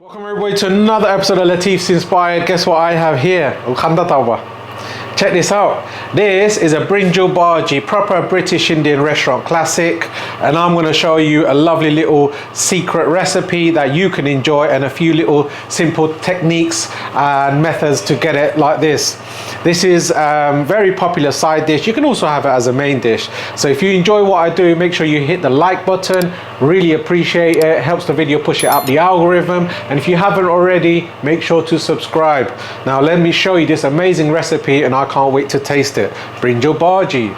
Welcome everybody to another episode of Latifs Inspired. Guess what I have here? Check this out. This is a Brinjal Bhajee, proper British Indian restaurant classic, and I'm going to show you a lovely little secret recipe that you can enjoy and a few little simple techniques and methods to get it like this. This is very popular side dish. You can also have it as a main dish. So if you enjoy what I do, make sure you hit the like button. Really appreciate it. Helps the video push it up the algorithm. And if you haven't already, make sure to subscribe. Now let me show you this amazing recipe, and I can't wait to taste it. Brinjal Bhajee.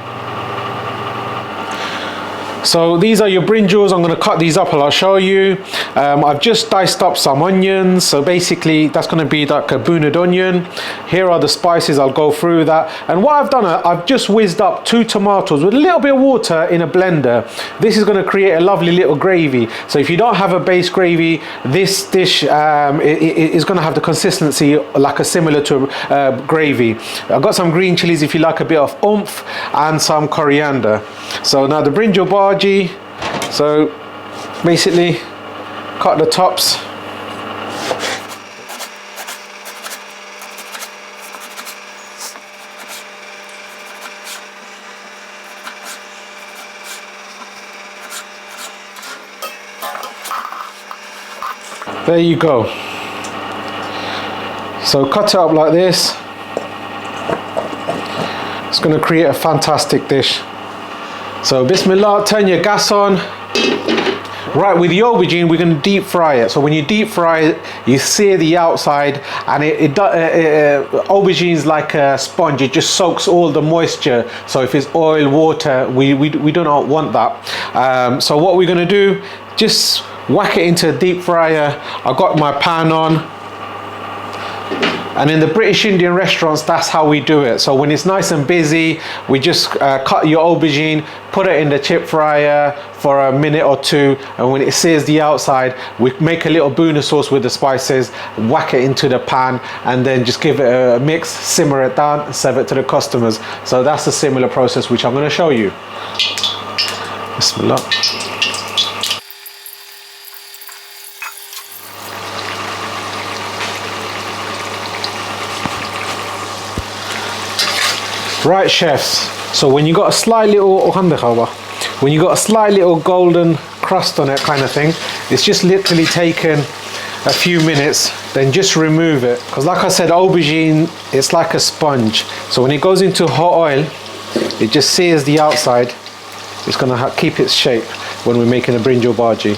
So these are your brinjals. I'm going to cut these up and I'll show you. I've just diced up some onions. So basically that's going to be like a bunad onion. Here are the spices. I'll go through that. And what I've done, I've just whizzed up 2 tomatoes with a little bit of water in a blender. This is going to create a lovely little gravy. So if you don't have a base gravy, this dish is going to have the consistency like a similar to gravy. I've got some green chilies if you like a bit of oomph, and some coriander. So now the Brinjal Bhajee. So basically cut the tops. There you go. So cut it up like this. It's going to create a fantastic dish. So bismillah, turn your gas on. Right, with the aubergine, we're going to deep fry it. So when you deep fry it, you sear the outside, and aubergine is like a sponge. It just soaks all the moisture. So if it's oil, water, we do not want that. So what we're going to do, just whack it into a deep fryer. I've got my pan on. And in the British Indian restaurants, that's how we do it. So when it's nice and busy, we just cut your aubergine, put it in the chip fryer for a minute or 2, and when it sears the outside, we make a little buna sauce with the spices, whack it into the pan, and then just give it a mix, simmer it down, and serve it to the customers. So that's a similar process which I'm going to show you. Bismillah. Right, chefs, so when you got a slight little golden crust on it kind of thing, it's just literally taken a few minutes, then just remove it. Because like I said, aubergine, it's like a sponge. So when it goes into hot oil, it just sears the outside. It's going to keep its shape when we're making a Brinjal Bhajee.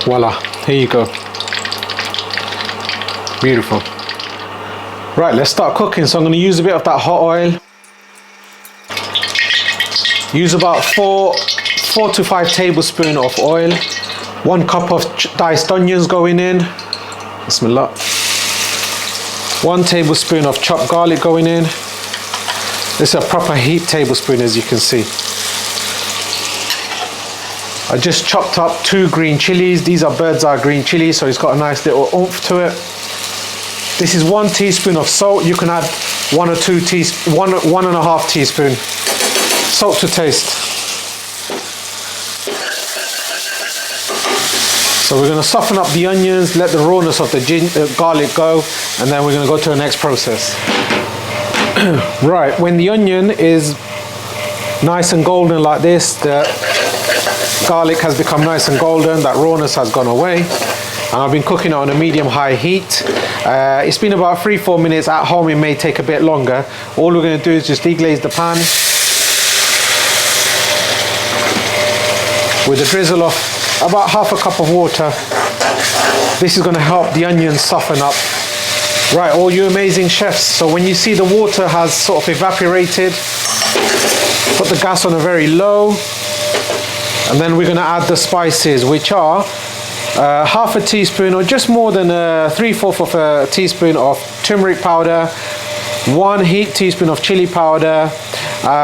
Voila, here you go. Beautiful. Right, let's start cooking. So I'm going to use a bit of that hot oil. Use about 4 to 5 tablespoons of oil. 1 cup of diced onions going in. Bismillah. 1 tablespoon of chopped garlic going in. This is a proper heat tablespoon, as you can see. I just chopped up 2 green chilies. These are bird's eye green chilies, so it's got a nice little oomph to it. This is 1 teaspoon of salt. You can add 1 or 2 teaspoons, 1.5 teaspoon. Salt to taste. So we're going to soften up the onions, let the rawness of the garlic go, and then we're going to go to the next process. Right, when the onion is nice and golden like this, the garlic has become nice and golden, that rawness has gone away. And I've been cooking it on a medium-high heat. It's been about 3-4 minutes. At home it may take a bit longer. All we're going to do is just deglaze the pan with a drizzle of about half a cup of water. This is going to help the onions soften up. Right, all you amazing chefs, so when you see the water has sort of evaporated, put the gas on a very low, and then we're going to add the spices, which are half a teaspoon, or just more than 3/4 of a teaspoon of turmeric powder, 1 heaped teaspoon of chili powder.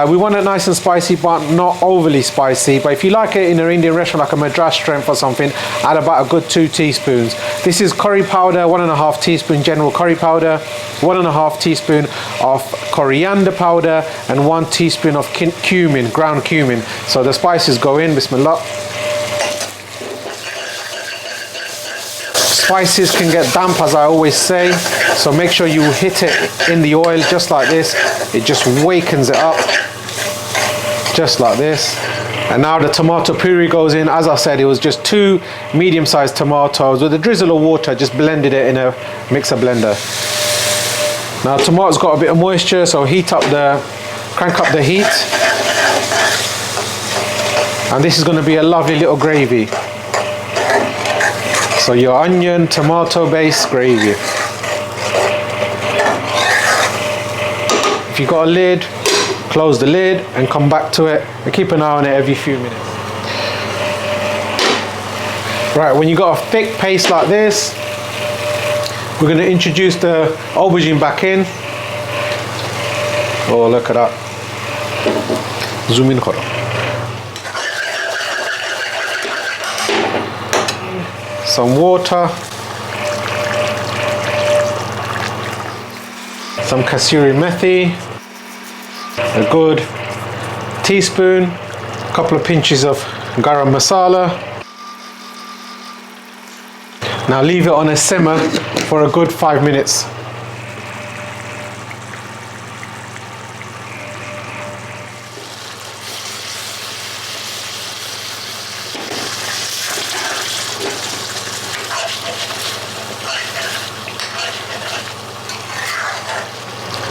We want it nice and spicy, but not overly spicy. But if you like it in an Indian restaurant like a Madras strength or something, add about a good 2 teaspoons. This is curry powder, 1.5 teaspoon general curry powder, 1.5 teaspoon of coriander powder, and 1 teaspoon of cumin, ground cumin. So the spices go in, bismillah. Spices can get damp, as I always say, so make sure you hit it in the oil just like this. It just wakens it up, just like this. And now the tomato puree goes in. As I said, it was just 2 medium-sized tomatoes with a drizzle of water, just blended it in a mixer blender. Now tomato's got a bit of moisture, so crank up the heat. And this is going to be a lovely little gravy. So your onion, tomato based gravy. If you've got a lid, close the lid and come back to it and keep an eye on it every few minutes. Right, when you've got a thick paste like this, we're going to introduce the aubergine back in. Oh, look at that. Zoom in. Some water, some Kasoori Methi, a good teaspoon, a couple of pinches of Garam Masala. Now leave it on a simmer for a good 5 minutes.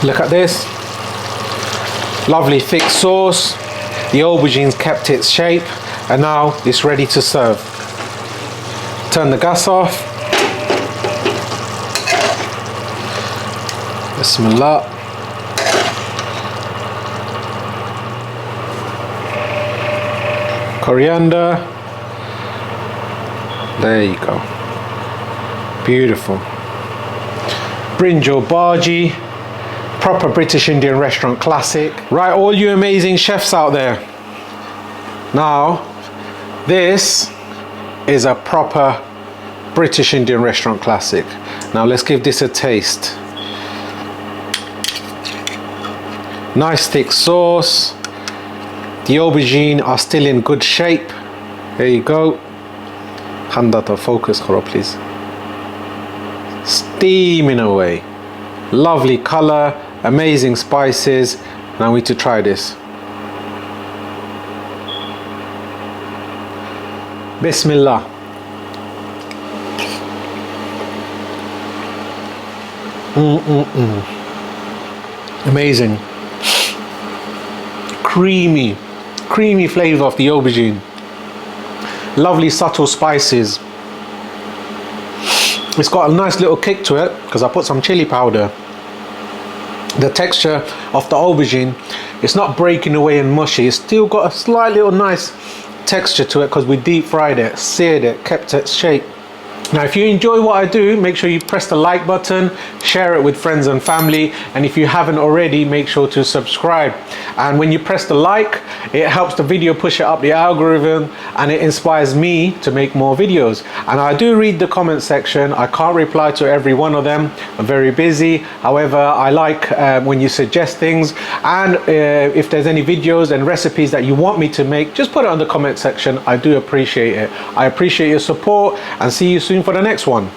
Look at this, lovely thick sauce. The aubergines kept its shape and now it's ready to serve. Turn the gas off. Bismillah. Coriander. There you go. Beautiful. Brinjal Bhajee. Proper British Indian restaurant classic. Right, all you amazing chefs out there. Now, this is a proper British Indian restaurant classic. Now let's give this a taste. Nice thick sauce. The aubergine are still in good shape. There you go. Handa to focus karo please. Steaming away. Lovely color. Amazing spices. Now we need to try this. Bismillah. Amazing. Creamy flavor of the aubergine. Lovely subtle spices. It's got a nice little kick to it because I put some chili powder. The texture of the aubergine, it's not breaking away and mushy. It's still got a slight little nice texture to it because we deep fried it, seared it, kept its shape. Now if you enjoy what I do, make sure you press the like button, share it with friends and family, and if you haven't already, make sure to subscribe. And when you press the like, it helps the video push it up the algorithm and it inspires me to make more videos. And I do read the comment section. I can't reply to every one of them. I'm very busy. However, I like when you suggest things, and if there's any videos and recipes that you want me to make, just put it on the comment section. I do appreciate it. I appreciate your support and see you soon for the next one.